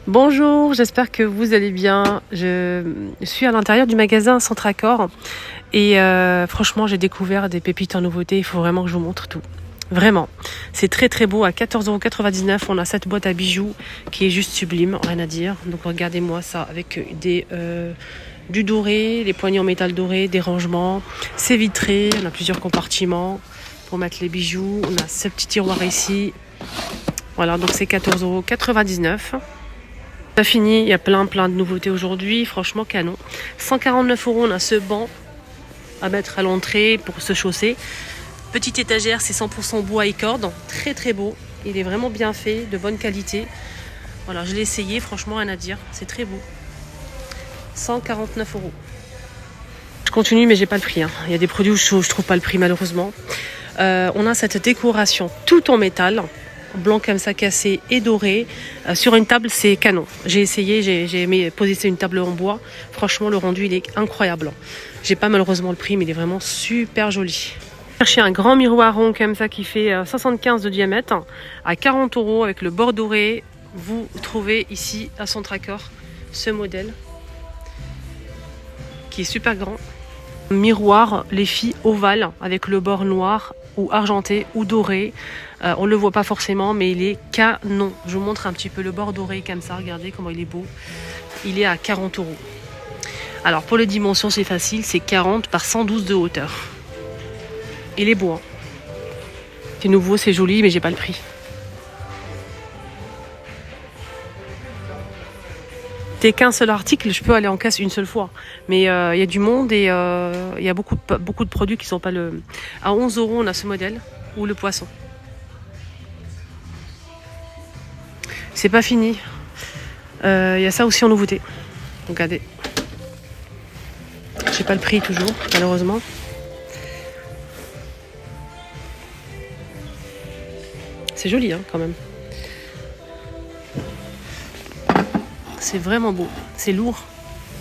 Bonjour, j'espère que vous allez bien. Je suis à l'intérieur du magasin Centracor et franchement j'ai découvert des pépites en nouveauté, il faut vraiment que je vous montre tout. Vraiment, c'est très très beau, à 14,99 €, on a cette boîte à bijoux qui est juste sublime, rien à dire. Donc regardez-moi ça avec du doré, les poignées en métal doré, des rangements, c'est vitré, on a plusieurs compartiments pour mettre les bijoux, on a ce petit tiroir ici. Voilà, donc c'est 14,99 €. Pas fini, il y a plein de nouveautés aujourd'hui, franchement canon. 149 €, on a ce banc à mettre à l'entrée pour se chausser. Petite étagère, c'est 100% bois et corde, très très beau. Il est vraiment bien fait, de bonne qualité. Voilà, je l'ai essayé, franchement rien à dire, c'est très beau. 149 €. Je continue mais j'ai pas le prix. Il y a des produits où je trouve pas le prix malheureusement. On a cette décoration tout en métal, blanc comme ça cassé et doré. Sur une table, c'est canon. J'ai essayé, j'ai aimé poser une table en bois. Franchement, le rendu, il est incroyable. J'ai pas malheureusement le prix, mais il est vraiment super joli. Cherchez un grand miroir rond comme ça qui fait 75 de diamètre à 40 € avec le bord doré. Vous trouvez ici à Centracor ce modèle qui est super grand. Miroir, les filles ovale avec le bord noir ou argenté ou doré. On le voit pas forcément mais il est canon. Je vous montre un petit peu le bord doré comme ça, regardez comment il est beau. Il est à 40 €. Alors pour les dimensions c'est facile, c'est 40 par 112 de hauteur. Il est beau. C'est nouveau, c'est joli mais j'ai pas le prix. T'es qu'un seul article, je peux aller en caisse une seule fois. Mais il y a du monde et il y a beaucoup de produits qui sont pas le... À 11 €, on a ce modèle, ou le poisson. C'est pas fini. Il y a ça aussi en nouveauté. Regardez. J'ai pas le prix toujours, malheureusement. C'est joli, quand même. C'est vraiment beau, c'est lourd.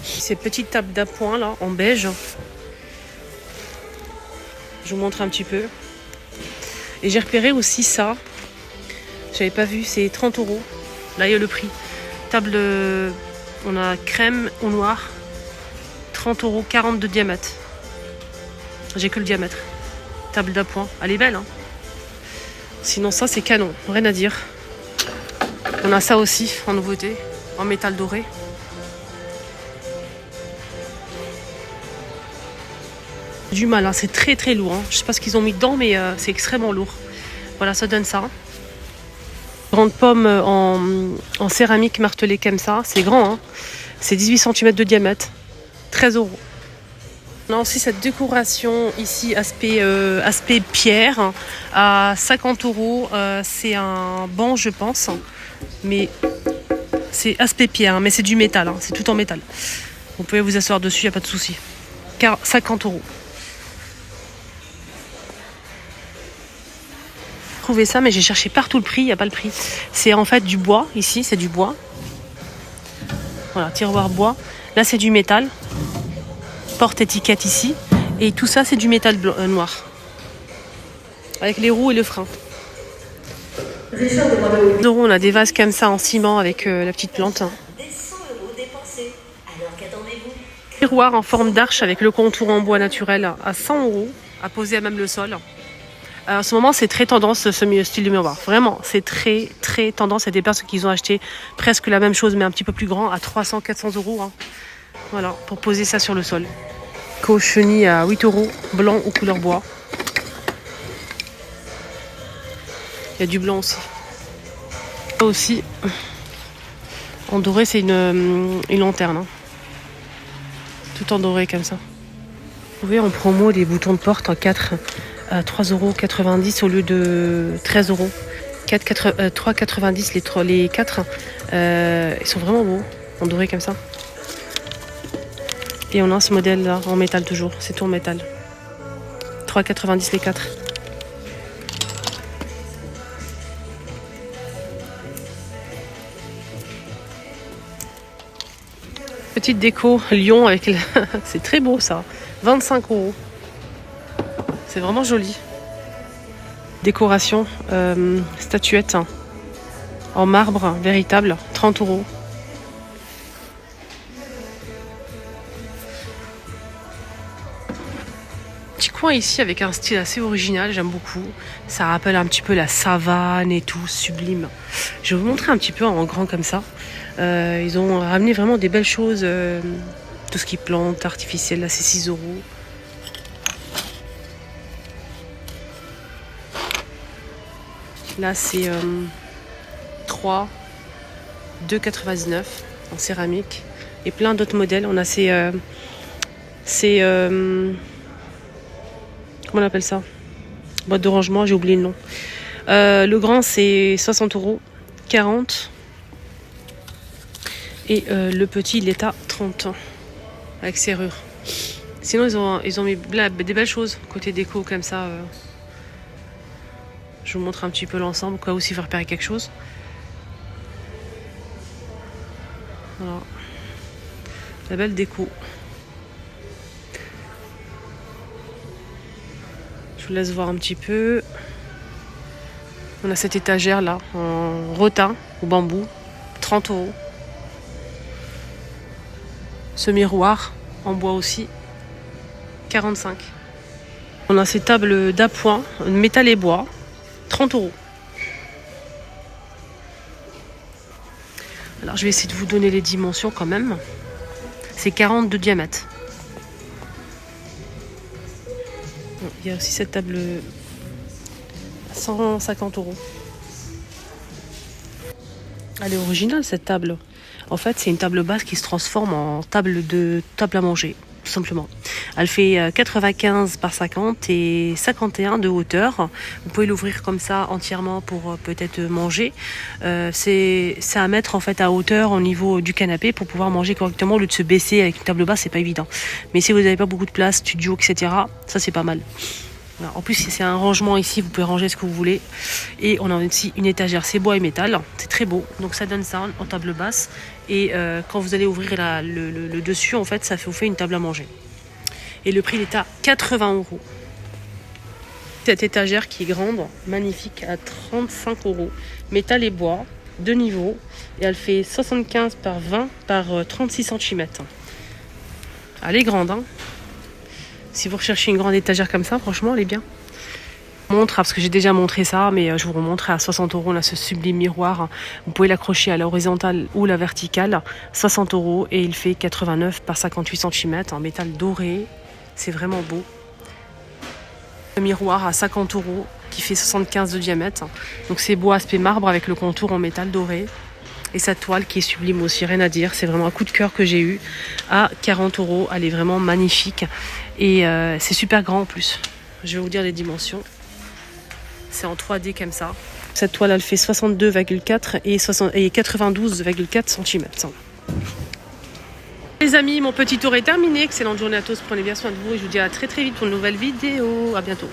Ces petites tables d'appoint là, en beige. Je vous montre un petit peu. Et j'ai repéré aussi ça. J'avais pas vu, c'est 30 €. Là, il y a le prix. Table, on a crème au noir. 30 €, 40 de diamètre. J'ai que le diamètre. Table d'appoint. Elle est belle, Sinon, ça, c'est canon. Rien à dire. On a ça aussi en nouveauté. En métal doré. Du mal, c'est très très lourd. Je sais pas ce qu'ils ont mis dedans, mais c'est extrêmement lourd. Voilà, ça donne ça. Grande pomme en céramique martelée comme ça. C'est grand, C'est 18 cm de diamètre. 13 €. On a aussi cette décoration ici, aspect pierre, à 50 €. C'est un banc, je pense. Mais c'est aspect pierre, mais c'est du métal. C'est tout en métal. Vous pouvez vous asseoir dessus, il n'y a pas de souci. 50 €. Trouvé ça, mais j'ai cherché partout le prix, il n'y a pas le prix. C'est en fait du bois, ici, c'est du bois. Voilà, tiroir bois. Là, c'est du métal. Porte-étiquette ici. Et tout ça, c'est du métal noir. Avec les roues et le frein. On a des vases comme ça en ciment avec la petite plante. Tiroir en forme d'arche avec le contour en bois naturel à 100 €, à poser à même le sol. En ce moment, c'est très tendance ce style de miroir. Vraiment, c'est très très tendance. Il y a des personnes qui ont acheté presque la même chose, mais un petit peu plus grand, à 300-400 €. Voilà, pour poser ça sur le sol. Chenille à 8 €, blanc ou couleur bois. Il y a du blanc aussi. Là aussi, en doré, c'est une lanterne. Tout en doré comme ça. Vous voyez en promo les boutons de porte en 4 à 3,90 € au lieu de 13 €. 3,90 € les 4. Ils sont vraiment beaux, en doré comme ça. Et on a ce modèle là, en métal toujours, c'est tout en métal. 3,90 € les 4. Petite déco Lyon avec c'est très beau ça. 25 €. C'est vraiment joli. Décoration statuette en marbre véritable, 30 €. coin ici avec un style assez original, j'aime beaucoup. Ça rappelle un petit peu la savane et tout, sublime. Je vais vous montrer un petit peu en grand comme ça. Ils ont ramené vraiment des belles choses, tout ce qui est plantes artificielles, là c'est 6 €. Là c'est 3, 2,99 en céramique. Et plein d'autres modèles. On a comment on appelle ça? Boîte de rangement, j'ai oublié le nom. Le grand c'est 60 €, 40. Et le petit il est à 30 avec serrure. Sinon ils ont mis des belles choses côté déco comme ça. Je vous montre un petit peu l'ensemble, quoi aussi faire repérer quelque chose. Voilà. La belle déco. Je vous laisse voir un petit peu. On a cette étagère là en rotin ou bambou, 30 €. Ce miroir en bois aussi, 45. On a ces tables d'appoint, métal et bois, 30 €. Alors je vais essayer de vous donner les dimensions quand même. C'est 40 de diamètre. Il y a aussi cette table à 150 €. Elle est originale cette table. En fait, c'est une table basse qui se transforme en table à manger, tout simplement. Elle fait 95 par 50 et 51 de hauteur. Vous pouvez l'ouvrir comme ça entièrement pour peut-être manger. C'est à mettre en fait à hauteur au niveau du canapé pour pouvoir manger correctement au lieu de se baisser avec une table basse, c'est pas évident. Mais si vous n'avez pas beaucoup de place, studio, etc., ça c'est pas mal. Voilà. En plus, c'est un rangement ici, vous pouvez ranger ce que vous voulez. Et on a aussi une étagère, c'est bois et métal, c'est très beau. Donc ça donne ça en table basse. Et quand vous allez ouvrir le dessus, en fait, ça vous fait une table à manger. Et le prix il est à 80 €. Cette étagère qui est grande, magnifique, à 35 €. Métal et bois, 2 niveaux. Et elle fait 75 par 20 par 36 cm. Elle est grande, hein. Si vous recherchez une grande étagère comme ça, franchement, elle est bien. Je vous montre, parce que j'ai déjà montré ça, mais je vous remontre à 60 €. On a ce sublime miroir. Vous pouvez l'accrocher à la horizontale ou la verticale. 60 € et il fait 89 par 58 cm en métal doré. C'est vraiment beau. Le miroir à 50 € qui fait 75 de diamètre. Donc c'est beau aspect marbre avec le contour en métal doré. Et sa toile qui est sublime aussi, rien à dire. C'est vraiment un coup de cœur que j'ai eu à 40 €. Elle est vraiment magnifique. Et c'est super grand en plus. Je vais vous dire les dimensions. C'est en 3D comme ça. Cette toile, elle fait 62,4 et 92,4 cm. Les amis, mon petit tour est terminé. Excellente journée à tous. Prenez bien soin de vous et je vous dis à très très vite pour une nouvelle vidéo. À bientôt.